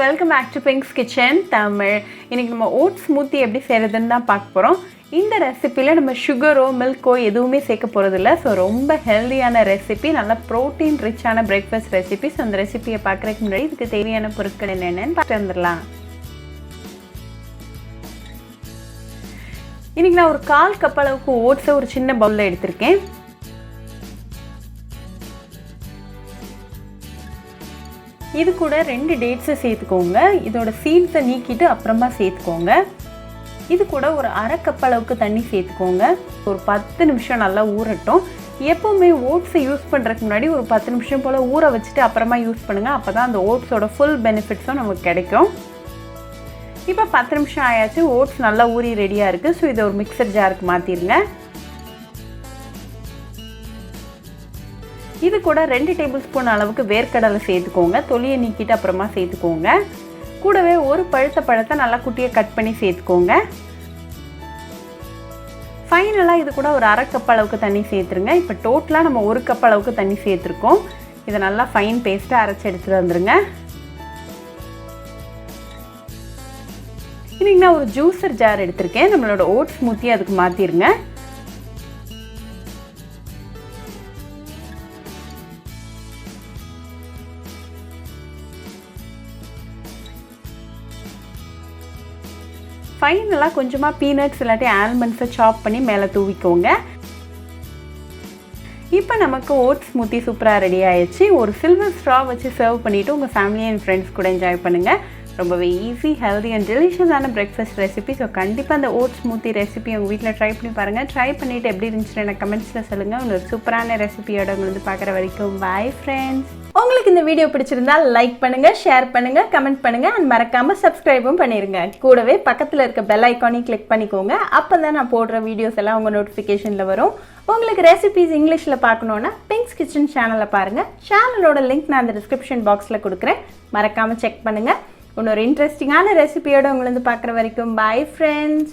welcome back to Pink's Kitchen Tamil. இன்னைக்கு நம்ம oats smoothie எப்படி செய்யறதுன்னு தான் பார்க்க போறோம். இந்த ரெசிபில நம்ம சுகரோ மில்கோ எதுவுமே சேர்க்க போறது இல்ல. சோ ரொம்ப ஹெல்தியான ரெசிபி, நல்ல புரோட்டீன் ரிச்சான பிரேக்ஃபாஸ்ட் ரெசிபி. சோ அந்த ரெசிபியை பார்க்கறதுக்கு முன்னாடி இதுக்கு தேவையான பொருட்கள் என்னென்னன்னு பார்த்து வந்துடலாம். இன்னைக்கு நான் ஒரு 1/4 கப் அளவுக்கு ஓட்ஸ் ஒரு சின்ன பவுல்ல எடுத்துர்க்கேன். இது கூட 2 டேட்ஸ் சேர்த்துக்கோங்க. இதோட சீட்ஸை நீக்கிட்டு அப்புறமா சேர்த்துக்கோங்க. இது கூட ஒரு 1/2 கப் அளவுக்கு தண்ணி சேர்த்துக்கோங்க. ஒரு 10 நிமிஷம் நல்லா ஊறட்டும். எப்பவுமே ஓட்ஸை யூஸ் பண்ணுறதுக்கு முன்னாடி ஒரு 10 நிமிஷம் போல் ஊற வச்சுட்டு அப்புறமா யூஸ் பண்ணுங்கள். அப்போ தான் அந்த ஓட்ஸோட ஃபுல் பெனிஃபிட்ஸும் நமக்கு கிடைக்கும். இப்போ 10 நிமிஷம் ஆயாச்சு. ஓட்ஸ் நல்லா ஊறி ரெடியாக இருக்குது. ஸோ இதை ஒரு மிக்சர் ஜாருக்கு மாற்றிடுங்க. இது கூட 2 டேபிள் ஸ்பூன் அளவுக்கு வேர்க்கடலை சேர்த்துக்கோங்க. தொலியை நீக்கிட்டு அப்புறமா சேர்த்துக்கோங்க. கூடவே ஒரு பழுத்த பழத்தை நல்லா குட்டியாக கட் பண்ணி சேர்த்துக்கோங்க. ஃபைனலாக இது கூட ஒரு 1/2 கப் அளவுக்கு தண்ணி சேர்த்துருங்க. இப்போ டோட்டலாக நம்ம 1 கப் அளவுக்கு தண்ணி சேர்த்துருக்கோம். இதை நல்லா ஃபைன் பேஸ்ட்டாக அரைச்சி எடுத்துகிட்டு வந்துடுங்க. இன்னைக்கு நான் ஒரு ஜூஸர் ஜார் எடுத்திருக்கேன். நம்மளோட ஓட்ஸ் ஸ்மூத்தி அதுக்கு மாற்றிடுங்க. ஃபைனலாக கொஞ்சமாக பீனட்ஸ் இல்லாட்டி ஆல்மண்ட்ஸை சாப் பண்ணி மேலே தூவிக்கோங்க. இப்போ நமக்கு ஓட்ஸ் ஸ்மூத்தி சூப்பராக ரெடி ஆயிடுச்சு. ஒரு சில்வர் ஸ்ட்ரா வச்சு சர்வ் பண்ணிவிட்டு உங்கள் ஃபேமிலி அண்ட் ஃப்ரெண்ட்ஸ் கூட என்ஜாய் பண்ணுங்கள். ரொம்பவே ஈஸி, ஹெல்தி அண்ட் டெலிஷியஸான பிரேக்ஃபாஸ்ட் ரெசிபி. ஸோ கண்டிப்பாக அந்த ஓட்ஸ் ஸ்மூத்தி ரெசிபி உங்கள் வீட்டில் ட்ரை பண்ணி பாருங்கள். ட்ரை பண்ணிவிட்டு எப்படி இருந்துச்சுன்னு எனக்கு கமெண்ட்ஸில் சொல்லுங்கள். ஒரு சூப்பரான ரெசிபியோட உங்களுக்கு பார்க்குற வரைக்கும் பாய் ஃப்ரெண்ட்ஸ். உங்களுக்கு இந்த வீடியோ பிடிச்சிருந்தா லைக் பண்ணுங்கள், ஷேர் பண்ணுங்கள், கமெண்ட் பண்ணுங்கள் அண்ட் மறக்காமல் சப்ஸ்கிரைபும் பண்ணிடுங்க. கூடவே பக்கத்தில் இருக்க பெல் ஐக்கானையும் கிளிக் பண்ணிக்கோங்க. அப்போ தான் நான் போடுற வீடியோஸ் எல்லாம் உங்கள் நோட்டிஃபிகேஷனில் வரும். உங்களுக்கு ரெசிபிஸ் இங்கிலீஷில் பார்க்கணுன்னா பிங்க்ஸ் கிச்சன் சேனலை பாருங்கள். சேனலோட லிங்க் நான் அந்த டிஸ்கிரிப்ஷன் பாக்ஸில் கொடுக்குறேன். மறக்காமல் செக் பண்ணுங்கள். இன்னொரு இன்ட்ரெஸ்டிங்கான ரெசிபியோட உங்களை வந்து பார்க்குற வரைக்கும் பாய் ஃப்ரெண்ட்ஸ்.